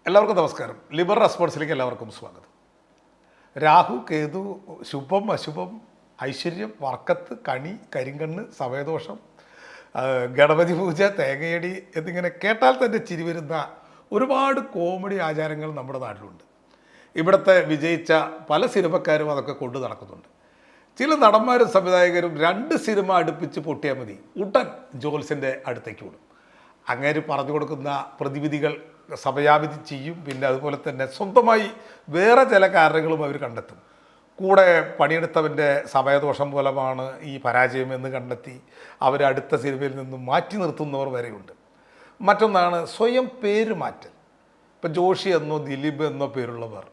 എല്ലാവർക്കും നമസ്കാരം. ലിബറൽ റെസ്പോൺസിലേക്ക് എല്ലാവർക്കും സ്വാഗതം. രാഹു, കേതു, ശുഭം, അശുഭം, ഐശ്വര്യം, വർക്കത്ത്, കണി, കരിങ്കണ്ണ്, സമയദോഷം, ഗണപതി പൂജ, തേങ്ങയടി എന്നിങ്ങനെ കേട്ടാൽ തന്നെ ചിരി വരുന്ന ഒരുപാട് കോമഡി ആചാരങ്ങൾ നമ്മുടെ നാട്ടിലുണ്ട്. ഇവിടുത്തെ വിജയിച്ച പല സിനിമക്കാരും അതൊക്കെ കൊണ്ടു നടക്കുന്നുണ്ട്. ചില നടന്മാരും സംവിധായകരും 2 സിനിമ അടുപ്പിച്ച് പൊട്ടിയാൽ മതി ഉടൻ ജോൽസിൻ്റെ അടുത്തേക്ക് വിടും. അങ്ങനെ പറഞ്ഞു കൊടുക്കുന്ന പ്രതിവിധികൾ സമയാവധി ചെയ്യും. പിന്നെ അതുപോലെ തന്നെ സ്വന്തമായി വേറെ ചില കാരണങ്ങളും അവർ കണ്ടെത്തും. കൂടെ പണിയെടുത്തവൻ്റെ സമയദോഷം മൂലമാണ് ഈ പരാജയം എന്ന് കണ്ടെത്തി അവർ അടുത്ത സിനിമയിൽ നിന്നും മാറ്റി നിർത്തുന്നവർ വരെയുണ്ട്. മറ്റൊന്നാണ് സ്വയം പേര് മാറ്റൽ. ഇപ്പം ജോഷി എന്നോ ദിലീപ് എന്നോ പേരുള്ളവർ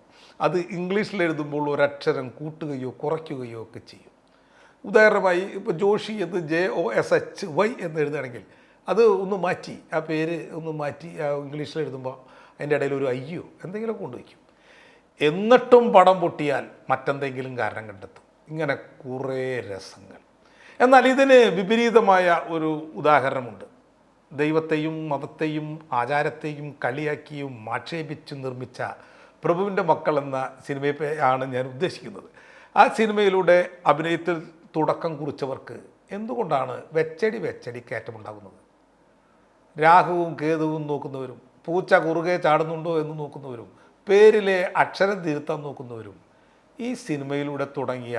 അത് ഇംഗ്ലീഷിൽ എഴുതുമ്പോൾ ഒരക്ഷരം കൂട്ടുകയോ കുറയ്ക്കുകയോ ഒക്കെ ചെയ്യും. ഉദാഹരണമായി ഇപ്പോൾ ജോഷി എന്ന് JOSHY എന്ന് എഴുതുകയാണെങ്കിൽ അത് ഒന്ന് മാറ്റി, ആ പേര് ഒന്ന് മാറ്റി ഇംഗ്ലീഷിൽ എഴുതുമ്പോൾ അതിൻ്റെ ഇടയിൽ ഒരു അയ്യോ എന്തെങ്കിലും കൊണ്ടുവയ്ക്കും. എന്നിട്ടും പടം പൊട്ടിയാൽ മറ്റെന്തെങ്കിലും കാരണം കണ്ടെത്തും. ഇങ്ങനെ കുറേ രസങ്ങൾ. എന്നാൽ ഇതിന് വിപരീതമായ ഒരു ഉദാഹരണമുണ്ട്. ദൈവത്തെയും മതത്തെയും ആചാരത്തെയും കളിയാക്കിയും ആക്ഷേപിച്ചും നിർമ്മിച്ച പ്രഭുവിൻ്റെ മക്കൾ എന്ന സിനിമയാണ് ഞാൻ ഉദ്ദേശിക്കുന്നത്. ആ സിനിമയിലൂടെ അഭിനയത്തിൽ തുടക്കം കുറിച്ചവർക്ക് എന്തുകൊണ്ടാണ് വെച്ചടി കയറ്റമുണ്ടാകുന്നത്? രാഹുവും കേതുവും നോക്കുന്നവരും, പൂച്ച കുറുകെ ചാടുന്നുണ്ടോ എന്ന് നോക്കുന്നവരും, പേരിലെ അക്ഷരം തിരുത്താൻ നോക്കുന്നവരും ഈ സിനിമയിലൂടെ തുടങ്ങിയ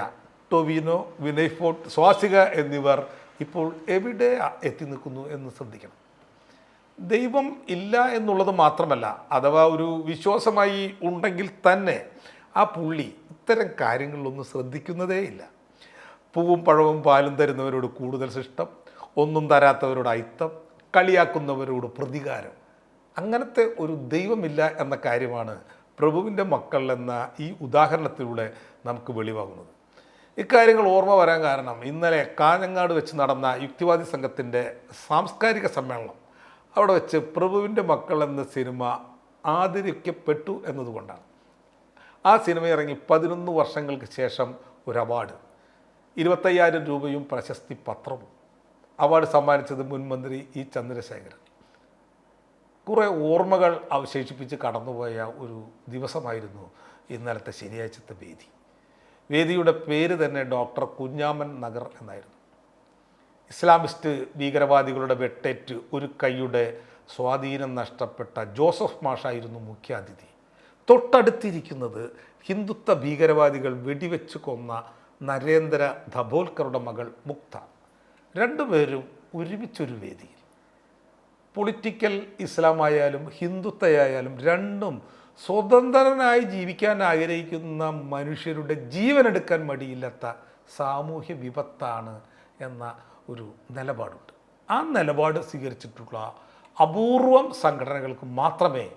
ടൊവിനോ, വിനയ് ഫോർട്ട്, സ്വാസിക എന്നിവർ ഇപ്പോൾ എവിടെ എത്തി നിൽക്കുന്നു എന്ന് ശ്രദ്ധിക്കണം. ദൈവം ഇല്ല എന്നുള്ളത് മാത്രമല്ല, അഥവാ ഒരു വിശ്വാസമായി ഉണ്ടെങ്കിൽ തന്നെ ആ പുള്ളി ഇത്തരം കാര്യങ്ങളിലൊന്നും ശ്രദ്ധിക്കുന്നതേ ഇല്ല. പൂവും പഴവും പാലും തരുന്നവരോട് കൂടുതൽ ശിഷ്ടം, ഒന്നും തരാത്തവരോട് അയിത്തം, കളിയാക്കുന്നവരോട് പ്രതികാരം. അങ്ങനത്തെ ഒരു ദൈവമില്ല എന്ന കാര്യമാണ് പ്രഭുവിൻ്റെ മക്കൾ എന്ന ഈ ഉദാഹരണത്തിലൂടെ നമുക്ക് വെളിവാകുന്നത്. ഇക്കാര്യങ്ങൾ ഓർമ്മ വരാൻ കാരണം ഇന്നലെ കാഞ്ഞങ്ങാട് വെച്ച് നടന്ന യുക്തിവാദി സംഘത്തിൻ്റെ സാംസ്കാരിക സമ്മേളനം. അവിടെ വെച്ച് പ്രഭുവിൻ്റെ മക്കൾ എന്ന സിനിമ ആദരിക്കപ്പെട്ടു എന്നതുകൊണ്ടാണ്. ആ സിനിമ ഇറങ്ങി 11 വർഷങ്ങൾക്ക് ശേഷം ഒരു അവാർഡ്, 25,000 രൂപയും പ്രശസ്തി പത്രവും. അവാർഡ് സമ്മാനിച്ചത് മുൻ മന്ത്രി E. ചന്ദ്രശേഖരൻ. കുറേ ഓർമ്മകൾ അവശേഷിപ്പിച്ച് കടന്നുപോയ ഒരു ദിവസമായിരുന്നു ഇന്നലത്തെ ശനിയാഴ്ചത്തെ വേദി. വേദിയുടെ പേര് തന്നെ ഡോക്ടർ കുഞ്ഞാമൻ നഗർ എന്നായിരുന്നു. ഇസ്ലാമിസ്റ്റ് ഭീകരവാദികളുടെ വെട്ടേറ്റ് ഒരു കൈയുടെ സ്വാധീനം നഷ്ടപ്പെട്ട ജോസഫ് മാഷായിരുന്നു മുഖ്യാതിഥി. തൊട്ടടുത്തിരിക്കുന്നത് ഹിന്ദുത്വ ഭീകരവാദികൾ വെടിവെച്ച് കൊന്ന നരേന്ദ്ര ധബോൽക്കറുടെ മകൾ മുക്ത. രണ്ടുപേരും ഒരുമിച്ചൊരു വേദിയിൽ. പൊളിറ്റിക്കൽ ഇസ്ലാമായാലും ഹിന്ദുത്വയായാലും രണ്ടും സ്വതന്ത്രനായി ജീവിക്കാൻ ആഗ്രഹിക്കുന്ന മനുഷ്യരുടെ ജീവനെടുക്കാൻ മടിയില്ലാത്ത സാമൂഹ്യ വിപത്താണ് എന്ന ഒരു നിലപാടുണ്ട്. ആ നിലപാട് സ്വീകരിച്ചിട്ടുള്ള അപൂർവം സംഘടനകൾക്ക് മാത്രമേ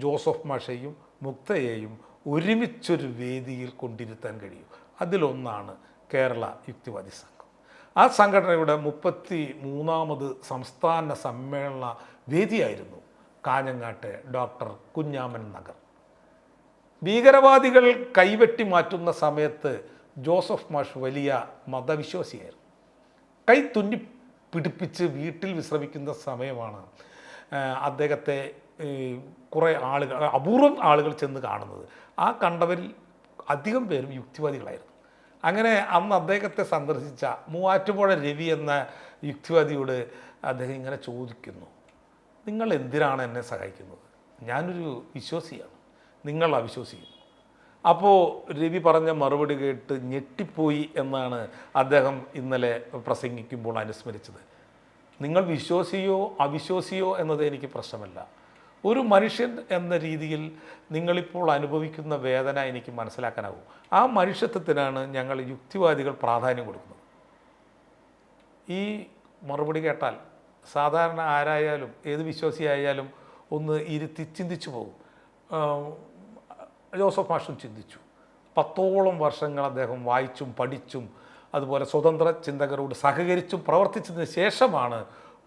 ജോസഫ് മാഷയെയും മുക്തയെയും ഒരുമിച്ചൊരു വേദിയിൽ കൊണ്ടിരുത്താൻ കഴിയൂ. അതിലൊന്നാണ് കേരള യുക്തിവാദി സംഘം. ആ സംഘടനയുടെ 33ാമത് സംസ്ഥാന സമ്മേളന വേദിയായിരുന്നു കാഞ്ഞങ്ങാട്ടെ ഡോക്ടർ കുഞ്ഞാമൻ നഗർ. ഭീകരവാദികൾ കൈവെട്ടി മാറ്റുന്ന സമയത്ത് ജോസഫ് മാഷ് വലിയ മതവിശ്വാസിയായിരുന്നു. കൈ തുന്നി പിടിപ്പിച്ച് വീട്ടിൽ വിശ്രമിക്കുന്ന സമയമാണ് അദ്ദേഹത്തെ കുറേ ആളുകൾ, അപൂർവം ആളുകൾ ചെന്ന് കാണുന്നത്. ആ കണ്ടവരിൽ അധികം പേരും യുക്തിവാദികളായിരുന്നു. അങ്ങനെ അന്ന് അദ്ദേഹത്തെ സന്ദർശിച്ച മൂവാറ്റുപുഴ രവി എന്ന യുക്തിവാദിയോട് അദ്ദേഹം ഇങ്ങനെ ചോദിക്കുന്നു, നിങ്ങൾ എന്തിനാണ് എന്നെ സഹായിക്കുന്നത്? ഞാനൊരു വിശ്വാസിയാണ്, നിങ്ങൾ അവിശ്വസിക്കുന്നു. അപ്പോൾ രവി പറഞ്ഞ മറുപടി കേട്ട് ഞെട്ടിപ്പോയി എന്നാണ് അദ്ദേഹം ഇന്നലെ പ്രസംഗിക്കുമ്പോൾ അനുസ്മരിച്ചത്. നിങ്ങൾ വിശ്വാസിയോ അവിശ്വാസിയോ എന്നത് എനിക്ക് പ്രശ്നമല്ല. ഒരു മനുഷ്യൻ എന്ന രീതിയിൽ നിങ്ങളിപ്പോൾ അനുഭവിക്കുന്ന വേദന എനിക്ക് മനസ്സിലാക്കാനാവും. ആ മനുഷ്യത്വത്തിനാണ് ഞങ്ങൾ യുക്തിവാദികൾ പ്രാധാന്യം കൊടുക്കുന്നത്. ഈ മറുപടി കേട്ടാൽ സാധാരണ ആരായാലും ഏത് വിശ്വാസിയായാലും ഒന്ന് ഇരുത്തി ചിന്തിച്ചു പോകും. ജോസഫ് മാഷും ചിന്തിച്ചു. 10ഓളം വർഷങ്ങൾ അദ്ദേഹം വായിച്ചും പഠിച്ചും അതുപോലെ സ്വതന്ത്ര ചിന്തകരോട് സഹകരിച്ചും പ്രവർത്തിച്ചതിന് ശേഷമാണ്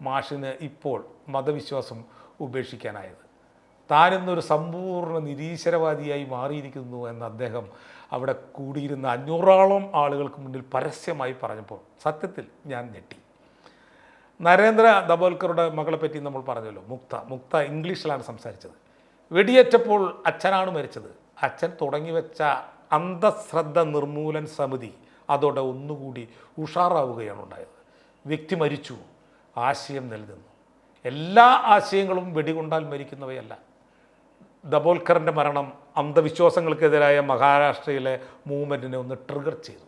മാഷിന് ഇപ്പോൾ മതവിശ്വാസം ഉപേക്ഷിക്കാനായത്. താനിന്നൊരു സമ്പൂർണ്ണ നിരീശ്വരവാദിയായി മാറിയിരിക്കുന്നു എന്ന് അദ്ദേഹം അവിടെ കൂടിയിരുന്ന 500ഓളം ആളുകൾക്ക് മുന്നിൽ പരസ്യമായി പറഞ്ഞപ്പോൾ സത്യത്തിൽ ഞാൻ ഞെട്ടി. നരേന്ദ്ര ദബോൽക്കറുടെ മകളെ പറ്റി നമ്മൾ പറഞ്ഞല്ലോ, മുക്ത ഇംഗ്ലീഷിലാണ് സംസാരിച്ചത്. വെടിയേറ്റപ്പോൾ അച്ഛനാണ് മരിച്ചത്. അച്ഛൻ തുടങ്ങി വെച്ച അന്ധശ്രദ്ധ നിർമൂലൻ സമിതി അതോടെ ഒന്നുകൂടി ഉഷാറാവുകയാണ് ഉണ്ടായത്. വ്യക്തി മരിച്ചു, ആശയം നിലനിന്നു. എല്ലാ ആശയങ്ങളും വെടികൊണ്ടാൽ മരിക്കുന്നവയല്ല. ദബോൽക്കറിൻ്റെ മരണം അന്ധവിശ്വാസങ്ങൾക്കെതിരായ മഹാരാഷ്ട്രയിലെ മൂവ്മെൻറ്റിനെ ഒന്ന് ട്രിഗർ ചെയ്തു.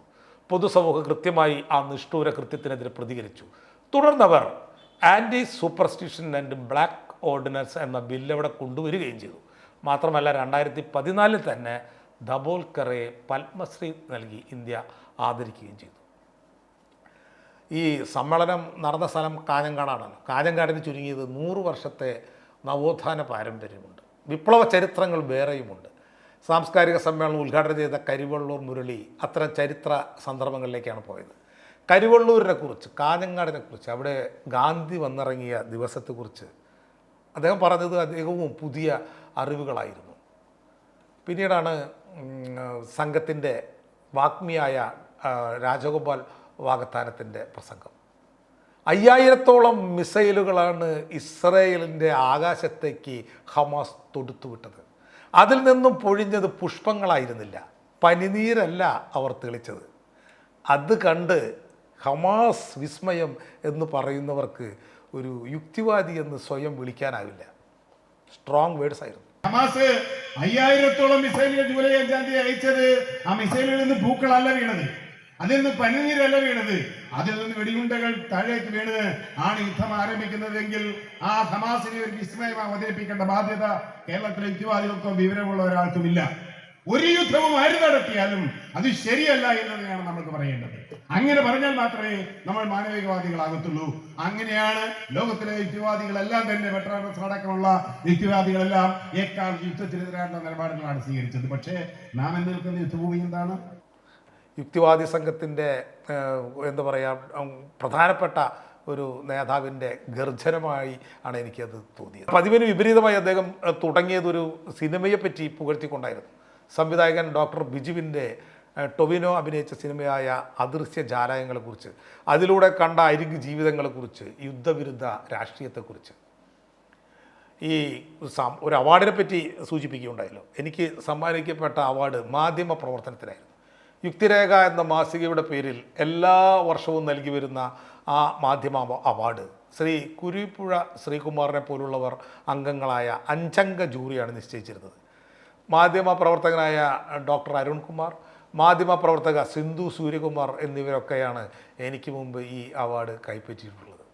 പൊതുസമൂഹം കൃത്യമായി ആ നിഷ്ഠൂര കൃത്യത്തിനെതിരെ പ്രതികരിച്ചു. തുടർന്നവർ anti superstition and black ordinance എന്ന ബില്ല് അവിടെ കൊണ്ടുവരികയും ചെയ്തു. മാത്രമല്ല 2014 തന്നെ ദബോൽക്കറെ പത്മശ്രീ നൽകി ഇന്ത്യ ആദരിക്കുകയും ചെയ്തു. ഈ സമ്മേളനം നടന്ന സ്ഥലം കാഞ്ഞങ്ങാടാണല്ലോ. കാഞ്ഞങ്ങാടിന് ചുരുങ്ങിയത് 100 വർഷത്തെ നവോത്ഥാന പാരമ്പര്യമുണ്ട്. വിപ്ലവ ചരിത്രങ്ങൾ വേറെയുമുണ്ട്. സാംസ്കാരിക സമ്മേളനം ഉദ്ഘാടനം ചെയ്ത കരിവള്ളൂർ മുരളി അത്തരം ചരിത്ര സന്ദർഭങ്ങളിലേക്കാണ് പോയത്. കരിവള്ളൂരിനെ കുറിച്ച്, കാഞ്ഞങ്ങാടിനെ കുറിച്ച്, അവിടെ ഗാന്ധി വന്നിറങ്ങിയ ദിവസത്തെക്കുറിച്ച് അദ്ദേഹം പറഞ്ഞത് അദ്ദേഹവും പുതിയ അറിവുകളായിരുന്നു. പിന്നീടാണ് സംഘത്തിൻ്റെ വാഗ്മിയായ രാജഗോപാൽ വാഗത്താനത്തിൻ്റെ പ്രസംഗം. 5000-ഓളം മിസൈലുകളാണ് ഇസ്രയേലിൻ്റെ ആകാശത്തേക്ക് ഹമാസ് തൊടുത്തുവിട്ടത്. അതിൽ നിന്നും പൊഴിഞ്ഞത് പുഷ്പങ്ങളായിരുന്നില്ല, പനിനീരല്ല അവർ തെളിച്ചത്. അത് കണ്ട് ഹമാസ് വിസ്മയം എന്ന് പറയുന്നവർക്ക് ഒരു യുക്തിവാദി എന്ന് സ്വയം വിളിക്കാനാവില്ല. സ്ട്രോങ് വേർഡ്സ് ആയിരുന്നു. ഹമാസ് 5000-ഓളം മിസൈലുകൾ ജൂലൈ 5-ാം തീയതി അയച്ചത് ആ മിസൈലുകളിൽ നിന്ന് പൂക്കളല്ല വീണത്, അതിൽ നിന്ന് പനിനീരല്ല വീണത്, അതിൽ നിന്ന് വെടിയുണ്ടകൾ താഴേക്ക് വീണ് ആണ് യുദ്ധം ആരംഭിക്കുന്നതെങ്കിൽ ആ ഹമാസിനെ ഒരു വിസ്മയം അവതരിപ്പിക്കേണ്ട ബാധ്യത കേരളത്തിലെ യുക്തിവാദികൾക്കോ വിവരമുള്ള ഒരാൾക്കുമില്ല. ഒരു യുദ്ധവും ആര് നടത്തിയാലും അത് ശരിയല്ല എന്നതിനാണ് നമുക്ക് പറയേണ്ടത്. അങ്ങനെ പറഞ്ഞാൽ മാത്രമേ നമ്മൾ മാനവികവാദികളാകത്തുള്ളൂ. അങ്ങനെയാണ് ലോകത്തിലെ യുക്തിവാദികളെല്ലാം തന്നെ വെട്ടറാൻസ് അടക്കമുള്ള യുക്തിവാദികളെല്ലാം ഏക്കാൾ യുദ്ധത്തിനെതിരായിട്ടുള്ള നിലപാടുകളാണ് സ്വീകരിച്ചത്. പക്ഷേ നാം നിൽക്കുന്ന യുദ്ധഭൂമി എന്താണ്? യുക്തിവാദി സംഘത്തിൻ്റെ എന്താ പറയുക, പ്രധാനപ്പെട്ട ഒരു നേതാവിൻ്റെ ഗർജനമായി ആണ് എനിക്കത് തോന്നിയത്. പതിവിന് വിപരീതമായി അദ്ദേഹം തുടങ്ങിയതൊരു സിനിമയെപ്പറ്റി പുകഴ്ത്തിക്കൊണ്ടായിരുന്നു. സംവിധായകൻ ഡോക്ടർ ബിജുവിൻ്റെ ടൊവിനോ അഭിനയിച്ച സിനിമയായ അദൃശ്യ ജാലകങ്ങളെക്കുറിച്ച്, അതിലൂടെ കണ്ട അരിക് ജീവിതങ്ങളെക്കുറിച്ച്, യുദ്ധവിരുദ്ധ രാഷ്ട്രീയത്തെക്കുറിച്ച്, ഈ ഒരു അവാർഡിനെ പറ്റി സൂചിപ്പിക്കുകയുണ്ടായല്ലോ. എനിക്ക് സമ്മാനിക്കപ്പെട്ട അവാർഡ് മാധ്യമ പ്രവർത്തനത്തിനായിരുന്നു. യുക്തിരേഖ എന്ന മാസികയുടെ പേരിൽ എല്ലാ വർഷവും നൽകി വരുന്ന ആ മാധ്യമ അവാർഡ് ശ്രീ കുരുപ്പുഴ ശ്രീകുമാറിനെ പോലുള്ളവർ അംഗങ്ങളായ 5-അംഗ ജൂറിയാണ് നിശ്ചയിച്ചിരുന്നത്. മാധ്യമ പ്രവർത്തകനായ ഡോക്ടർ അരുൺകുമാർ, മാധ്യമ പ്രവർത്തക സിന്ധു സൂര്യകുമാർ എന്നിവരൊക്കെയാണ് എനിക്ക് മുമ്പ് ഈ അവാർഡ് കൈപ്പറ്റിയിട്ടുള്ളത്.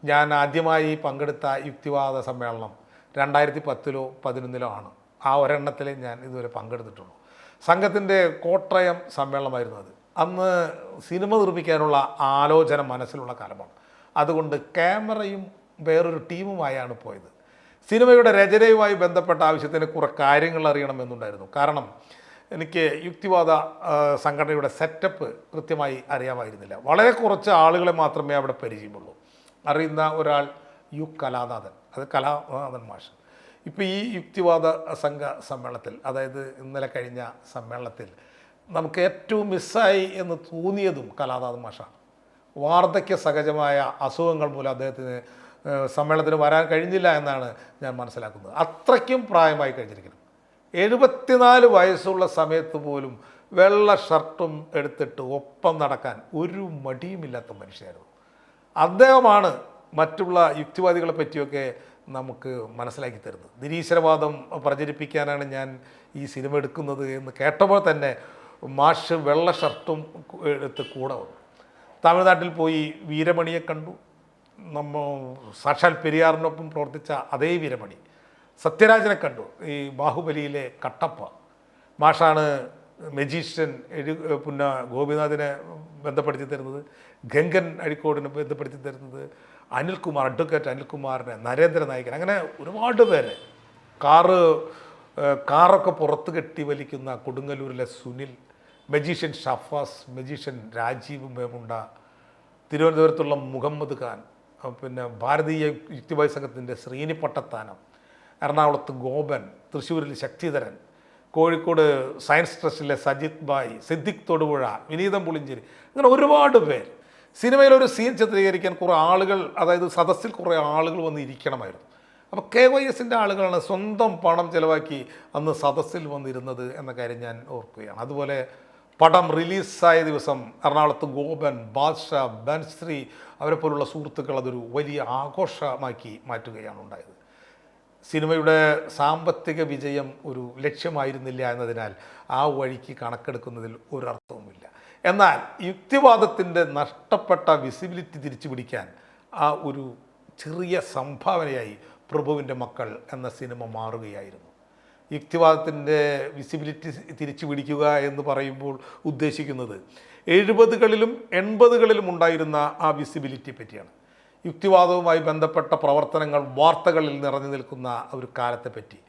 ഞാൻ ആദ്യമായി പങ്കെടുത്ത യുക്തിവാദ സമ്മേളനം 2010-ലോ 2011-ലോ ആണ്. ആ ഒരെണ്ണത്തിലേ ഞാൻ ഇതുവരെ പങ്കെടുത്തിട്ടുള്ളൂ. സംഘത്തിൻ്റെ കോട്ടയം സമ്മേളനമായിരുന്നു അത്. അന്ന് സിനിമ നിർമ്മിക്കാനുള്ള ആലോചന മനസ്സിലുള്ള കാലമാണ്. അതുകൊണ്ട് ക്യാമറയും വേറൊരു ടീമുമായാണ് പോയത്. സിനിമയുടെ രചനയുമായി ബന്ധപ്പെട്ട ആവശ്യത്തിന് കുറേ കാര്യങ്ങൾ അറിയണമെന്നുണ്ടായിരുന്നു. കാരണം എനിക്ക് യുക്തിവാദ സംഘടനയുടെ സെറ്റപ്പ് കൃത്യമായി അറിയാമായിരുന്നില്ല. വളരെ കുറച്ച് ആളുകളെ മാത്രമേ അവിടെ പരിചയമുള്ളൂ. അറിയുന്ന ഒരാൾ കലാനാഥൻ, അത് കലാനാഥൻ മാഷ്. ഇപ്പോൾ ഈ യുക്തിവാദ സംഘ സമ്മേളനത്തിൽ, അതായത് ഇന്നലെ കഴിഞ്ഞ സമ്മേളനത്തിൽ നമുക്ക് ഏറ്റവും മിസ്സായി എന്ന് തോന്നിയതും കലാനാഥൻ മാഷാണ്. വാർദ്ധക്യ സഹജമായ അസുഖങ്ങൾ മൂലം അദ്ദേഹത്തിന് സമ്മേളനത്തിന് വരാൻ കഴിഞ്ഞില്ല എന്നാണ് ഞാൻ മനസ്സിലാക്കുന്നത്. അത്രയ്ക്കും പ്രായമായി കഴിഞ്ഞിരിക്കുന്നു. 74 വയസ്സുള്ള സമയത്ത് പോലും വെള്ള ഷർട്ടും എടുത്തിട്ട് ഒപ്പം നടക്കാൻ ഒരു മടിയുമില്ലാത്ത മനുഷ്യനായിരുന്നു. അദ്ദേഹമാണ് മറ്റുള്ള യുക്തിവാദികളെ പറ്റിയൊക്കെ നമുക്ക് മനസ്സിലാക്കി തരുന്നത്. നിരീശ്വരവാദം പ്രചരിപ്പിക്കാനാണ് ഞാൻ ഈ സിനിമ എടുക്കുന്നത് എന്ന് കേട്ടപ്പോൾ തന്നെ മാഷ് വെള്ള ഷർട്ടും എടുത്ത് കൂടെ വന്നു. തമിഴ്നാട്ടിൽ പോയി വീരമണിയെ കണ്ടു. സാക്ഷാൽ പെരിയാറിനൊപ്പം പ്രവർത്തിച്ച അതേ വീരമണി. സത്യരാജനെ കണ്ടു, ഈ ബാഹുബലിയിലെ കട്ടപ്പ. മാഷാണ് മജീഷ്യൻ പിന്നെ ഗോപിനാഥിനെ ബന്ധപ്പെടുത്തി തരുന്നത്, ഗംഗൻ അഴിക്കോടിനെ ബന്ധപ്പെടുത്തി തരുന്നത്, അനിൽകുമാർ, അഡ്വക്കേറ്റ് അനിൽകുമാറിനെ, നരേന്ദ്ര നായികൻ, അങ്ങനെ ഒരുപാട് പേര്. കാറൊക്കെ പുറത്ത് കെട്ടി വലിക്കുന്ന കൊടുങ്ങല്ലൂരിലെ സുനിൽ, മജീഷ്യൻ ഷഫാസ്, മജീഷ്യൻ രാജീവ് മേമുണ്ട, തിരുവനന്തപുരത്തുള്ള മുഹമ്മദ് ഖാൻ, പിന്നെ ഭാരതീയ യുക്തിവാദി സംഘത്തിൻ്റെ ശ്രീനി പട്ടത്താനം, എറണാകുളത്ത് ഗോപൻ, തൃശ്ശൂരിൽ ശക്തിധരൻ, കോഴിക്കോട് സയൻസ് ട്രസ്റ്റിലെ സജിത് ബായ്, സിദ്ദിഖ് തൊടുപുഴ, വിനീതം പുളിഞ്ചേരി, അങ്ങനെ ഒരുപാട് പേർ. സിനിമയിലൊരു സീൻ ചിത്രീകരിക്കാൻ കുറേ ആളുകൾ, അതായത് സദസ്സിൽ കുറേ ആളുകൾ വന്ന് ഇരിക്കണമായിരുന്നു. അപ്പോൾ KYSൻ്റെ ആളുകളാണ് സ്വന്തം പണം ചിലവാക്കി അന്ന് സദസ്സിൽ വന്നിരുന്നത് എന്ന കാര്യം ഞാൻ ഓർക്കുകയാണ്. അതുപോലെ പടം റിലീസായ ദിവസം എറണാകുളത്ത് ഗോപൻ, ബാദ്ഷാ, ബൻശ്രീ അവരെ പോലുള്ള സുഹൃത്തുക്കൾ അതൊരു വലിയ ആഘോഷമാക്കി മാറ്റുകയാണ് ഉണ്ടായത്. സിനിമയുടെ സാമ്പത്തിക വിജയം ഒരു ലക്ഷ്യമായിരുന്നില്ല എന്നതിനാൽ ആ വഴിക്ക് കണക്കെടുക്കുന്നതിൽ ഒരർത്ഥവുമില്ല. എന്നാൽ യുക്തിവാദത്തിൻ്റെ നഷ്ടപ്പെട്ട വിസിബിലിറ്റി തിരിച്ചു പിടിക്കാൻ ആ ഒരു ചെറിയ സംഭാവനയായി പ്രഭുവിൻ്റെ മക്കൾ എന്ന സിനിമ മാറുകയായിരുന്നു. യുക്തിവാദത്തിൻ്റെ വിസിബിലിറ്റി തിരിച്ചു പിടിക്കുക എന്ന് പറയുമ്പോൾ ഉദ്ദേശിക്കുന്നത് 70കളിലും 80കളിലും ഉണ്ടായിരുന്ന ആ വിസിബിലിറ്റി പറ്റിയാണ്. യുക്തിവാദവുമായി ബന്ധപ്പെട്ട പ്രവർത്തനങ്ങൾ വാർത്തകളിൽ നിറഞ്ഞു നിൽക്കുന്ന ഒരു കാലത്തെപ്പറ്റി,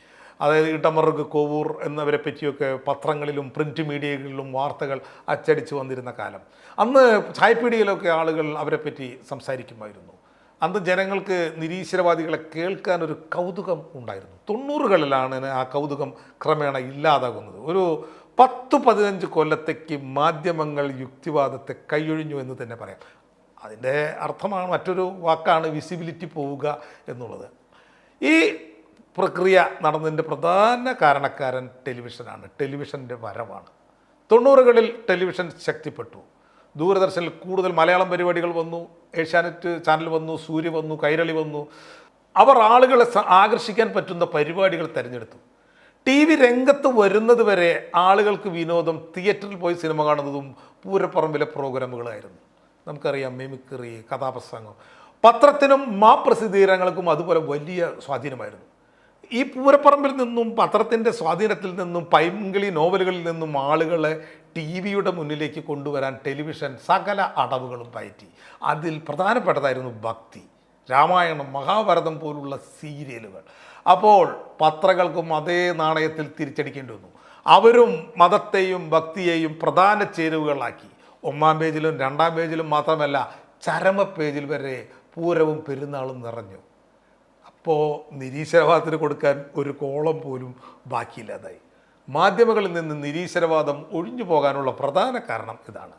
അതായത് ഇട്ടമറുക്, കോവൂർ എന്നിവരെ പറ്റിയൊക്കെ പത്രങ്ങളിലും പ്രിൻറ്റ് മീഡിയകളിലും വാർത്തകൾ അച്ചടിച്ച് വന്നിരുന്ന കാലം. അന്ന് ചായപ്പീടികയിലൊക്കെ ആളുകൾ അവരെപ്പറ്റി സംസാരിക്കുമായിരുന്നു. അന്ന് ജനങ്ങൾക്ക് നിരീശ്വരവാദികളെ കേൾക്കാൻ ഒരു കൗതുകം ഉണ്ടായിരുന്നു. 90കളിലാണ് ആ കൗതുകം ക്രമേണ ഇല്ലാതാകുന്നത്. ഒരു 10-15 കൊല്ലത്തേക്ക് മാധ്യമങ്ങൾ യുക്തിവാദത്തെ കൈയൊഴിഞ്ഞു എന്ന് തന്നെ പറയാം. അതിൻ്റെ അർത്ഥമാണ്, മറ്റൊരു വാക്കാണ് വിസിബിലിറ്റി പോവുക എന്നുള്ളത്. ഈ പ്രക്രിയ നടന്നതിൻ്റെ പ്രധാന കാരണക്കാരൻ ടെലിവിഷനാണ്, ടെലിവിഷൻ്റെ വരവാണ്. 90കളിൽ ടെലിവിഷൻ ശക്തിപ്പെട്ടു. ദൂരദർശനിൽ കൂടുതൽ മലയാളം പരിപാടികൾ വന്നു, ഏഷ്യാനെറ്റ് ചാനൽ വന്നു, സൂര്യ വന്നു, കൈരളി വന്നു. അവർ ആളുകളെ ആകർഷിക്കാൻ പറ്റുന്ന പരിപാടികൾ തിരഞ്ഞെടുത്തു. TV രംഗത്ത് വരുന്നത് വരെ ആളുകൾക്ക് വിനോദം തിയേറ്ററിൽ പോയി സിനിമ കാണുന്നതും പൂരപ്പറമ്പിലെ പ്രോഗ്രാമുകളായിരുന്നു. നമുക്കറിയാം, മിമിക്രി, കഥാപ്രസംഗം. പത്രത്തിനും പ്രസിദ്ധീകരണങ്ങൾക്കും അതുപോലെ വലിയ സ്വാധീനമായിരുന്നു. ഈ പൂരപ്പറമ്പിൽ നിന്നും പത്രത്തിൻ്റെ സ്വാധീനത്തിൽ നിന്നും പൈങ്കിളി നോവലുകളിൽ നിന്നും ആളുകളെ TV-യുടെ മുന്നിലേക്ക് കൊണ്ടുവരാൻ ടെലിവിഷൻ സകല അടവുകളും പയറ്റി. അതിൽ പ്രധാനപ്പെട്ടതായിരുന്നു ഭക്തി, രാമായണം, മഹാഭാരതം പോലുള്ള സീരിയലുകൾ. അപ്പോൾ പത്രങ്ങൾക്കും അതേ നാണയത്തിൽ തിരിച്ചടിക്കേണ്ടി വന്നു. അവരും മതത്തെയും ഭക്തിയെയും പ്രധാന ചേരുവകളാക്കി. 1-ാം പേജിലും 2-ാം പേജിലും മാത്രമല്ല, ചരമ പേജിൽ വരെ പൂരവും പെരുന്നാളും നിറഞ്ഞു. അപ്പോൾ നിരീശ്വരവാദത്തിന് കൊടുക്കാൻ ഒരു കോളം പോലും ബാക്കിയില്ലാതായി. മാധ്യമങ്ങളിൽ നിന്ന് നിരീശ്വരവാദം ഒഴിഞ്ഞു പോകാനുള്ള പ്രധാന കാരണം ഇതാണ്.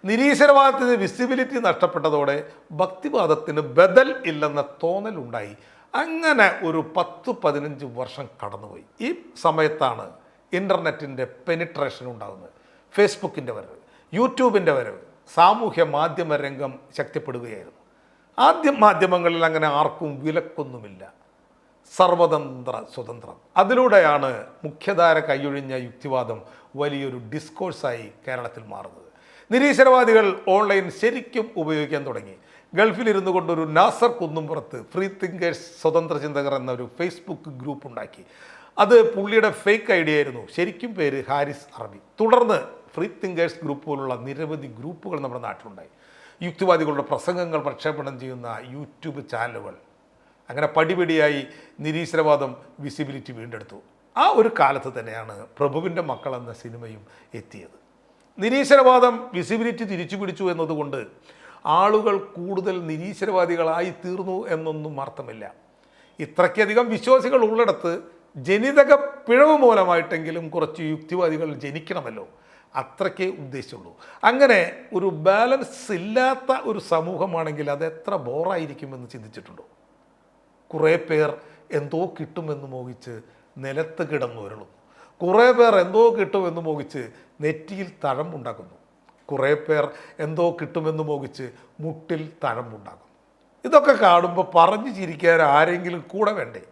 നിരീശ്വരവാദത്തിന് വിസിബിലിറ്റി നഷ്ടപ്പെട്ടതോടെ ഭക്തിവാദത്തിന് ബദൽ ഇല്ലെന്ന തോന്നലുണ്ടായി. അങ്ങനെ ഒരു 10-15 വർഷം കടന്നുപോയി. ഈ സമയത്താണ് ഇൻ്റർനെറ്റിൻ്റെ പെനിട്രേഷൻ ഉണ്ടാകുന്നത്. ഫേസ്ബുക്കിൻ്റെ വരവ്, യൂട്യൂബിൻ്റെ വരവ്, സാമൂഹ്യ മാധ്യമ രംഗം ശക്തിപ്പെടുകയായിരുന്നു. ആദ്യം മാധ്യമങ്ങളിൽ അങ്ങനെ ആർക്കും വിലക്കൊന്നുമില്ല, സർവതന്ത്ര സ്വതന്ത്രം. അതിലൂടെയാണ് മുഖ്യധാര കൈയൊഴിഞ്ഞ യുക്തിവാദം വലിയൊരു ഡിസ്കോഴ്സായി കേരളത്തിൽ മാറുന്നത്. നിരീശ്വരവാദികൾ ഓൺലൈൻ ശരിക്കും ഉപയോഗിക്കാൻ തുടങ്ങി. ഗൾഫിലിരുന്നു കൊണ്ടൊരു നാസർ കുന്നുംപുറത്ത് ഫ്രീ തിങ്കേഴ്സ് സ്വതന്ത്ര ചിന്തകർ എന്നൊരു ഫേസ്ബുക്ക് ഗ്രൂപ്പ് ഉണ്ടാക്കി. അത് പുള്ളിയുടെ ഫേക്ക് ഐഡിയ ആയിരുന്നു. ശരിക്കും പേര് ഹാരിസ് അറബി. തുടർന്ന് ഫ്രീ തിങ്കേഴ്സ് ഗ്രൂപ്പ് പോലുള്ള നിരവധി ഗ്രൂപ്പുകൾ നമ്മുടെ നാട്ടിലുണ്ടായി. യുക്തിവാദികളുടെ പ്രസംഗങ്ങൾ പ്രക്ഷേപണം ചെയ്യുന്ന യൂട്യൂബ് ചാനലുകൾ. അങ്ങനെ പടിപടിയായി നിരീശ്വരവാദം വിസിബിലിറ്റി വീണ്ടെടുത്തു. ആ ഒരു കാലത്ത് തന്നെയാണ് പ്രഭുവിൻ്റെ മക്കൾ എന്ന സിനിമയും എത്തിയത്. നിരീശ്വരവാദം വിസിബിലിറ്റി തിരിച്ചു പിടിച്ചു എന്നതുകൊണ്ട് ആളുകൾ കൂടുതൽ നിരീശ്വരവാദികളായി തീർന്നു എന്നൊന്നും അർത്ഥമില്ല. ഇത്രയ്ക്കധികം വിശ്വാസികൾ ഉള്ളിടത്ത് ജനിതക പിഴവ് മൂലമായിട്ടെങ്കിലും കുറച്ച് യുക്തിവാദികൾ ജനിക്കണമല്ലോ, അത്രയ്ക്കേ ഉദ്ദേശിച്ചുള്ളൂ. അങ്ങനെ ഒരു ബാലൻസ് ഇല്ലാത്ത ഒരു സമൂഹമാണെങ്കിൽ അത് എത്ര ബോറായിരിക്കുമെന്ന് ചിന്തിച്ചിട്ടുണ്ടോ? കുറേ പേർ എന്തോ കിട്ടുമെന്ന് മോഹിച്ച് നിലത്ത് കിടന്നുരുളുന്നു. കുറേ പേർ എന്തോ കിട്ടുമെന്ന് മോഹിച്ച് നെറ്റിയിൽ തഴമ്പുണ്ടാക്കുന്നു. കുറേ പേർ എന്തോ കിട്ടുമെന്ന് മോഹിച്ച് മുട്ടിൽ തഴമ്പുണ്ടാകും. ഇതൊക്കെ കാണുമ്പോൾ പറഞ്ഞു ചിരിക്കാൻ ആരെങ്കിലും കൂടെ വേണ്ടേ?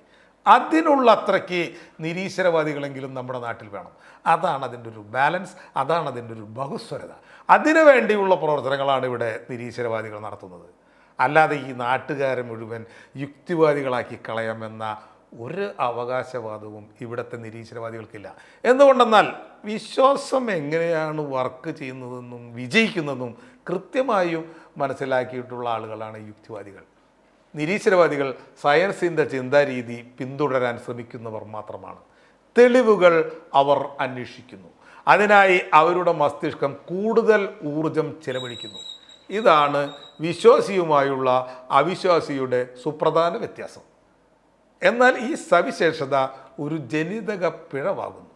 അതിനുള്ള അത്രയ്ക്ക് നിരീശ്വരവാദികളെങ്കിലും നമ്മുടെ നാട്ടിൽ വേണം. അതാണ് അതിൻ്റെ ഒരു ബാലൻസ്, അതാണ് അതിൻ്റെ ഒരു ബഹുസ്വരത. അതിനു വേണ്ടിയുള്ള പ്രവർത്തനങ്ങളാണ് ഇവിടെ നിരീശ്വരവാദികൾ നടത്തുന്നത്. അല്ലാതെ ഈ നാട്ടുകാരെ മുഴുവൻ യുക്തിവാദികളാക്കി കളയാമെന്ന ഒരു അവകാശവാദവും ഇവിടുത്തെ നിരീശ്വരവാദികൾക്കില്ല. എന്തുകൊണ്ടെന്നാൽ വിശ്വാസം എങ്ങനെയാണ് വർക്ക് ചെയ്യുന്നതെന്നും വിജയിക്കുന്നതെന്നും കൃത്യമായും മനസ്സിലാക്കിയിട്ടുള്ള ആളുകളാണ് യുക്തിവാദികൾ. നിരീശ്വരവാദികൾ സയൻസിൻ്റെ ചിന്താരീതി പിന്തുടരാൻ ശ്രമിക്കുന്നവർ മാത്രമാണ്. തെളിവുകൾ അവർ അന്വേഷിക്കുന്നു. അതിനായി അവരുടെ മസ്തിഷ്കം കൂടുതൽ ഊർജം ചെലവഴിക്കുന്നു. ഇതാണ് വിശ്വാസിയുമായുള്ള അവിശ്വാസിയുടെ സുപ്രധാന വ്യത്യാസം. എന്നാൽ ഈ സവിശേഷത ഒരു ജനിതക പിഴവാകുന്നു.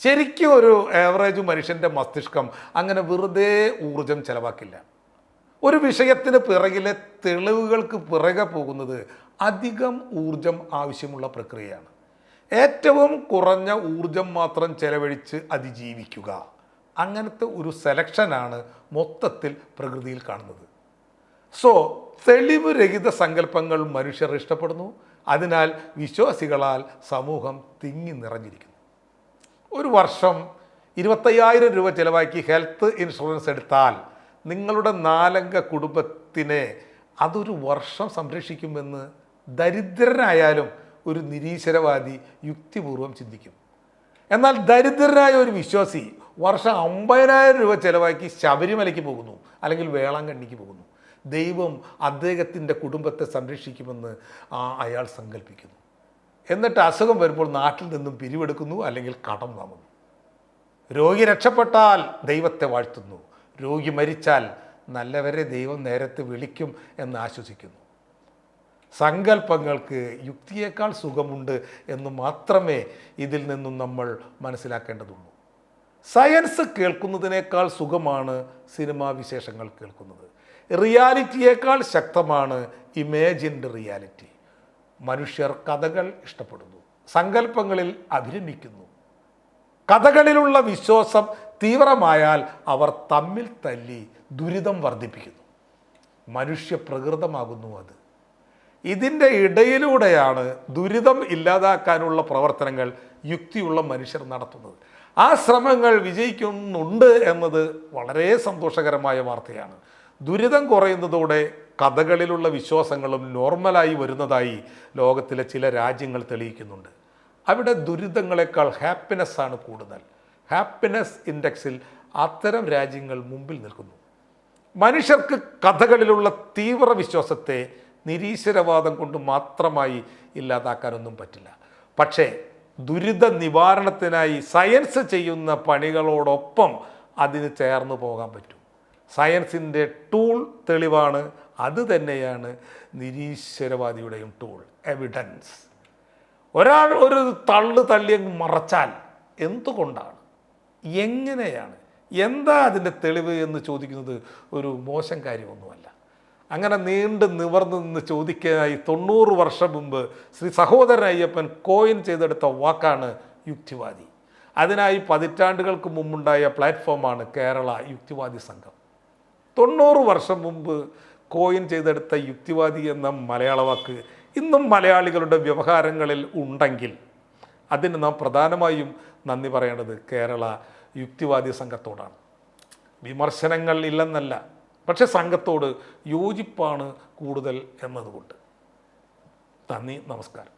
ശരിക്കും ഒരു ആവറേജ് മനുഷ്യൻ്റെ മസ്തിഷ്കം അങ്ങനെ വെറുതെ ഊർജം ചെലവാക്കില്ല. ഒരു വിഷയത്തിന് പിറകിലെ തെളിവുകൾക്ക് പിറകെ പോകുന്നത് അധികം ഊർജം ആവശ്യമുള്ള പ്രക്രിയയാണ്. ഏറ്റവും കുറഞ്ഞ ഊർജം മാത്രം ചെലവഴിച്ച് അതിജീവിക്കുക, അങ്ങനത്തെ ഒരു സെലക്ഷനാണ് മൊത്തത്തിൽ പ്രകൃതിയിൽ കാണുന്നത്. സോ തെളിവ് രഹിത സങ്കല്പങ്ങൾ മനുഷ്യർ ഇഷ്ടപ്പെടുന്നു. അതിനാൽ വിശ്വാസികളാൽ സമൂഹം തിങ്ങി നിറഞ്ഞിരിക്കുന്നു. ഒരു വർഷം 25,000 രൂപ ചിലവാക്കി ഹെൽത്ത് ഇൻഷുറൻസ് എടുത്താൽ നിങ്ങളുടെ 4 അംഗ കുടുംബത്തിനെ അതൊരു വർഷം സംരക്ഷിക്കുമെന്ന് ദരിദ്രനായാലും ഒരു നിരീശ്വരവാദി യുക്തിപൂർവ്വം ചിന്തിക്കും. എന്നാൽ ദരിദ്രനായ ഒരു വിശ്വാസി വർഷം 50,000 രൂപ ചിലവാക്കി ശബരിമലയ്ക്ക് പോകുന്നു, അല്ലെങ്കിൽ വേളാങ്കണ്ണിക്ക് പോകുന്നു. ദൈവം അദ്ദേഹത്തിൻ്റെ കുടുംബത്തെ സംരക്ഷിക്കുമെന്ന് അയാൾ സങ്കല്പിക്കുന്നു. എന്നിട്ട് അസുഖം വരുമ്പോൾ നാട്ടിൽ നിന്നും പിരിവെടുക്കുന്നു, അല്ലെങ്കിൽ കടം വാങ്ങുന്നു. രോഗി രക്ഷപ്പെട്ടാൽ ദൈവത്തെ വാഴ്ത്തുന്നു, രോഗി മരിച്ചാൽ നല്ലവരെ ദൈവം നേരത്തെ വിളിക്കും എന്ന് ആശ്വസിക്കുന്നു. സങ്കല്പങ്ങൾക്ക് യുക്തിയേക്കാൾ സുഖമുണ്ട് എന്ന് മാത്രമേ ഇതിൽ നിന്നും നമ്മൾ മനസ്സിലാക്കേണ്ടതുള്ളൂ. സയൻസ് കേൾക്കുന്നതിനേക്കാൾ സുഖമാണ് സിനിമാ വിശേഷങ്ങൾ കേൾക്കുന്നത്. റിയാലിറ്റിയേക്കാൾ ശക്തമാണ് ഇമേജിൻഡ് റിയാലിറ്റി. മനുഷ്യർ കഥകൾ ഇഷ്ടപ്പെടുന്നു, സങ്കല്പങ്ങളിൽ അഭിരമിക്കുന്നു. കഥകളിലുള്ള വിശ്വാസം തീവ്രമായാൽ അവർ തമ്മിൽ തല്ലി ദുരിതം വർദ്ധിപ്പിക്കുന്നു. മനുഷ്യ പ്രകൃതമാകുന്നു അത്. ഇതിൻ്റെ ഇടയിലൂടെയാണ് ദുരിതം ഇല്ലാതാക്കാനുള്ള പ്രവർത്തനങ്ങൾ യുക്തിയുള്ള മനുഷ്യർ നടത്തുന്നത്. ആ ശ്രമങ്ങൾ വിജയിക്കുന്നുണ്ട് എന്നത് വളരെ സന്തോഷകരമായ വാർത്തയാണ്. ദുരിതം കുറയുന്നതോടെ കഥകളിലുള്ള വിശ്വാസങ്ങളും നോർമലായി വരുന്നതായി ലോകത്തിലെ ചില രാജ്യങ്ങൾ തെളിയിക്കുന്നുണ്ട്. അവിടെ ദുരിതങ്ങളെക്കാൾ ഹാപ്പിനെസ്സാണ് കൂടുതൽ. ഹാപ്പിനെസ് ഇൻഡെക്സിൽ അത്തരം രാജ്യങ്ങൾ മുമ്പിൽ നിൽക്കുന്നു. മനുഷ്യർക്ക് കഥകളിലുള്ള തീവ്ര വിശ്വാസത്തെ നിരീശ്വരവാദം കൊണ്ട് മാത്രമായി ഇല്ലാതാക്കാനൊന്നും പറ്റില്ല. പക്ഷേ ദുരിത നിവാരണത്തിനായി സയൻസ് ചെയ്യുന്ന പണികളോടൊപ്പം അതിന് ചേർന്ന് പോകാൻ പറ്റും. സയൻസിൻ്റെ ടൂൾ തെളിവാണ്. അത് തന്നെയാണ് നിരീശ്വരവാദിയുടെയും ടൂൾ, എവിഡൻസ്. ഒരാൾ ഒരു തള്ളി മറച്ചാൽ എന്തുകൊണ്ടാണ്, എങ്ങനെയാണ്, എന്താ അതിൻ്റെ തെളിവ് എന്ന് ചോദിക്കുന്നത് ഒരു മോശം കാര്യമൊന്നുമല്ല. അങ്ങനെ നീണ്ട് നിവർന്നു നിന്ന് ചോദിക്കാനായി 90 വർഷം മുമ്പ് ശ്രീ സഹോദരൻ അയ്യപ്പൻ കോയിൻ ചെയ്തെടുത്ത വാക്കാണ് യുക്തിവാദി. അതിനായി പതിറ്റാണ്ടുകൾക്ക് മുമ്പുണ്ടായ പ്ലാറ്റ്ഫോമാണ് കേരള യുക്തിവാദി സംഘം. 90 വർഷം മുമ്പ് കോയിൻ ചെയ്തെടുത്ത യുക്തിവാദി എന്ന മലയാള വാക്ക് ഇന്നും മലയാളികളുടെ വ്യവഹാരങ്ങളിൽ ഉണ്ടെങ്കിൽ അതിന് നാം പ്രധാനമായും നന്ദി പറയേണ്ടത് കേരള യുക്തിവാദി സംഘത്തോടാണ്. വിമർശനങ്ങൾ ഇല്ലെന്നല്ല, പക്ഷെ സംഘത്തോട് യോജിപ്പാണ് കൂടുതൽ എന്നതുകൊണ്ട്. നന്ദി, നമസ്കാരം.